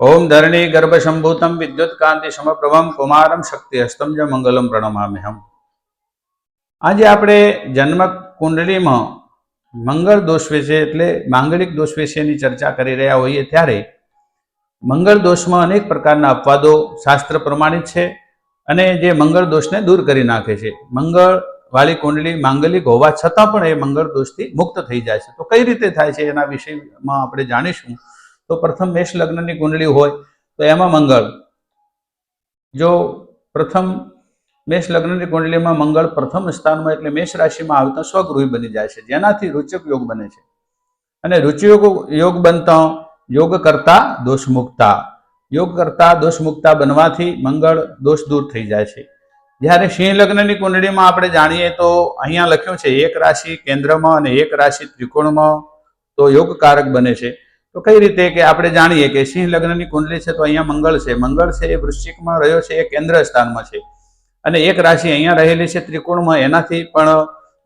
ओम धरणी गर्भ संभूतम विद्युत कांति समप्रभम कुमारम शक्ति हस्तम ज मंगलम प्रणमाम्यहम। आज आपणे जन्म कुंडली में मंगल दोष विषे एटले मांगलिक दोष विषेनी चर्चा करी रह्या होईए त्यारे मंगल दोष में अनेक प्रकारना अपवादो शास्त्र प्रमाणित है अने जे मंगल दोष ने दूर करी नाखे छे। मंगल वाली कुंडली मांगलिक होवा छतां पण ए मंगल दोषथी मुक्त थई जाय छे। तो कई रीते थाय छे एना विषयमां आपणे जाणीशुं। तो प्रथम मेष लग्न की कुंडली होय तो एमां मंगल जो प्रथम मेष लग्न की कुंडली में मंगल प्रथम स्थान में एटले मेष राशि में आवता स्वगृही बनी जाय छे, जेनाथी रुचक योग बने छे। अने रुचक योग बनता योग करता दोष मुक्ता, योग करता दोष मुक्ता बनवाथी मंगल दोष दूर थई जाय छे। ज्यारे सिंह लग्न की कुंडली में आपणे जाणीए तो अहींया लख्युं छे एक राशि केंद्र में अने एक राशि त्रिकोण में तो योग कारक बने छे। तो कई रीते के आपणे जाणीए के सिंह लग्न की कुंडली है तो अहींया मंगल छे वृश्चिक में रह्यो छे, ए केंद्र स्थान में छे अने एक राशि अहींया रहेली छे त्रिकोण में, एनाथी पण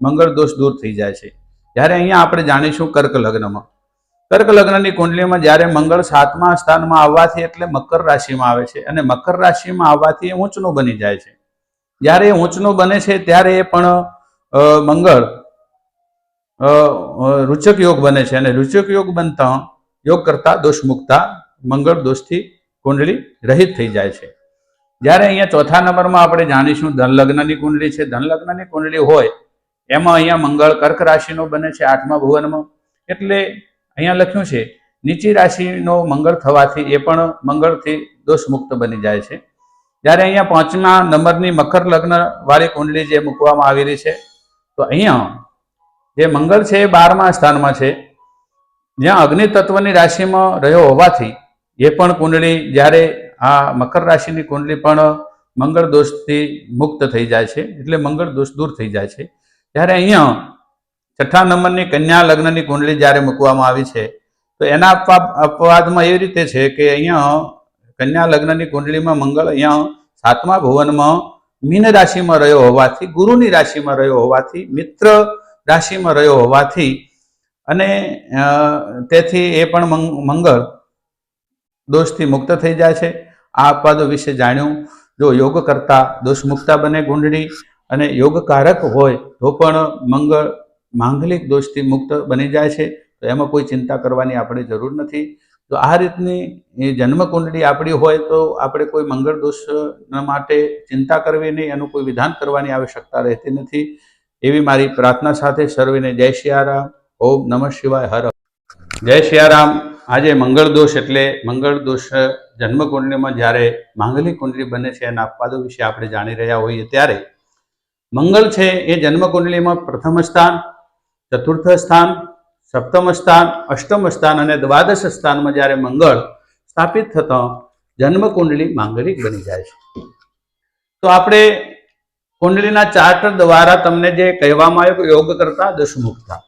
मंगल दोष दूर थई जाय छे। ज्यारे अहींया आपणे जाणीशुं कर्क लग्न में, कर्क लग्न की कुंडली में ज्यारे मंगल 7मा स्थान में आववाथी एटले मकर राशि में आवे छे अने मकर राशि में आववाथी ऊंचनो बनी जाय छे। ज्यारे ऊंचनो बने छे त्यारे पण मंगल रुचक योग बने छे अने रुचक योग बनता योग करता दोष मुक्ता मंगल दोष थी कुंडली रहित थई जाय छे। ज्यारे अहींया चौथा नंबर में आपणे जाणीशुं धन लग्न की कुंडली छे। धन लग्न की कुंडली होय एमां अहींया मंगल कर्क राशिनो बने छे 8मा भुवन में, एटले अहींया लख्युं छे नीची राशिनो मंगल थवाथी ए पण मंगल थी दोष मुक्त बनी जाय छे। ज्यारे अहींया 5मा नंबरनी मकर लग्न वाली कुंडली जे मूकवामां आवेली छे तो अहींया जे मंगल छे 12मा स्थान में छे, ज्यां अग्नि तत्वनी राशि में रह्यो होवाथी ये पण कुंडली ज्यारे आ मकर राशि की कुंडली पण मंगल दोष थी मुक्त थई जाय छे, एटले मंगल दोष दूर थई जाय छे। त्यारे अहींया 6ठा नंबर की कन्या लग्न की कुंडली ज्यारे मूकवामां आवी छे तो एना अपवाद में एवी रीते छे के अहींया कन्या लग्न की कुंडली में मंगल अहींया 7मा भुवन में मीन राशि में रह्यो होवाथी, गुरुनी राशि में रह्यो होवाथी, मित्र राशि में रह्यो होवाथी अने तेथी ए पण मंगल दोष थी मुक्त थई जाय छे। आ पद विषे जाण्युं। जो योग करता दोष मुक्ता बने कुंडली अने योग कारक होय तो पण मंगल मांगलिक दोष थी मुक्त बनी जाय छे, तो एमां कोई चिंता करवानी आपणे जरूर नथी। तो आ रीतनी जन्म कुंडली आपणी होय तो आपणे कोई मंगल दोष माटे चिंता करवी नहीं, एनुं कोई विधान करवानी आवश्यकता रहती नथी। एवी मारी प्रार्थना साथे सर्वेने जय सियाराम। ओम नमः शिवाय। हर जय सियाराम। आज मंगल दोष एटले मंगल दोष जन्म कुंडली में ज्यारे मांगलिक कुंडली बने छे एना अपवादो विषे आपणे जाणी रह्या होईए त्यारे मंगल छे ए जन्म कुंडली में प्रथम स्थान, चतुर्थ स्थान, सप्तम स्थान, अष्टम स्थान अने द्वादश स्थान में ज्यारे मंगल स्थापित थता जन्म कुंडली मांगलिक बनी जाय छे। तो आपणे कुंडलीना चार्ट द्वारा तमने जे कहेवामां आव्युं योग करता दोष मुक्ता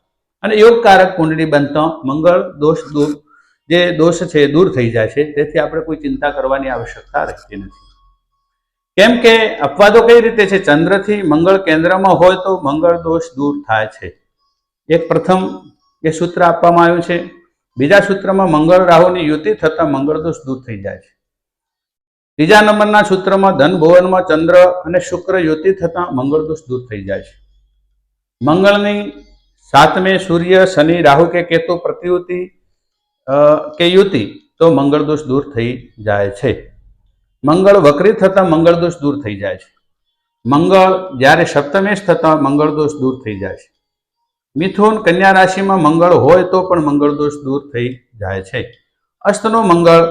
अने योग कारक कुंडली बनता मंगल दोष दूर जे दोष छे दूर थई जाय छे, तेथी आपणे कोई चिंता करवानी आवश्यकता रहती नथी। केम के अपवादो कई रीते छे, चंद्रथी मंगल केंद्र में होय तो मंगल दोष दूर थाय छे। एक प्रथम ए सूत्र आपवामां आव्युं छे। बीजा सूत्र में मंगल राहुनी युति थता मंगल दोष दूर थई जाय छे। तीजा नंबरना सूत्र में धन भुवन में चंद्र अने शुक्र युति थता मंगल दोष दूर थई जाय छे। मंगलनी 7में सूर्य शनि राहु के केतु प्रतियुति के युति तो मंगल दोष दूर थई जाय छे। मंगल वक्री थता मंगल दोष दूर थई जाय छे। मंगल ज्यारे सप्तमेश थता मंगल दोष दूर थई जाय छे। मिथुन कन्या राशि में मंगल होय तो पण मंगल दोष दूर थई जाय छे। अष्टनो मंगल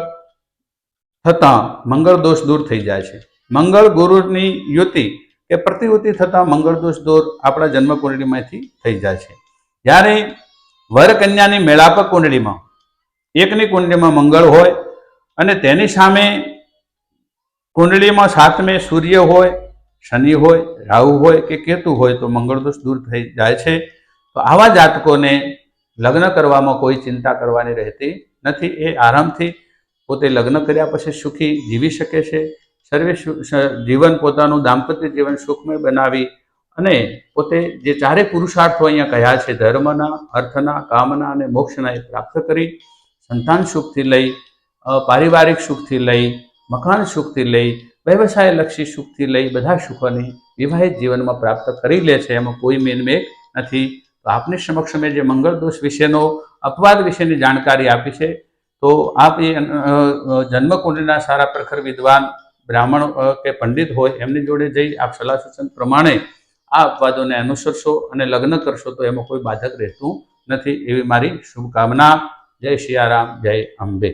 थता मंगल दोष दूर थई जाय छे। मंगल गुरुनी युति के प्रतियुति थता मंगल दोष दूर आपणा जन्म कुंडली मांथी थई जाय छे। ज्यारे वर कन्यानी मेळापक कुंडली में एकनी कुंडली में मंगल होय अने तेनी सामे कुंडली में 7में सूर्य होय, शनि होय, राहु होय के केतु होय तो मंगल दोष दूर थई जाय छे। तो आवा जातकोने लग्न करवामां कोई चिंता करवानी रहती नथी। ए आरामथी पोते लग्न कर्या पछी सुखी जीवी शके छे। सर्वे जीवन पोतानुं दाम्पत्य जीवन सुखमय बनावी अने पोते जे चारे पुरुषार्थो अहींया कह्या छे धर्मना, अर्थना, कामना अने मोक्षना ए प्राप्त करी संतान सुखथी लई પારિવારિક સુખથી લઈ, મકાન સુખથી લઈ, વ્યવસાયલક્ષી સુખથી લઈ બધા સુખોની વિવાહિત જીવનમાં પ્રાપ્ત કરી લે છે, એમાં કોઈ મેનમેક નથી. તો આપની સમક્ષ મેં જે મંગળ દોષ વિશેનો અપવાદ વિશેની જાણકારી આપી છે, તો આપ એ જન્મકુંડલીના સારા પ્રખર વિદ્વાન બ્રાહ્મણ કે પંડિત હોય એમની જોડે જઈ આપ સલાહ સૂચન પ્રમાણે આ અપવાદોને અનુસરશો અને લગ્ન કરશો તો એમાં કોઈ બાધક રહેતું નથી, એવી મારી શુભકામના. જય સિયારામ, જય અંબે.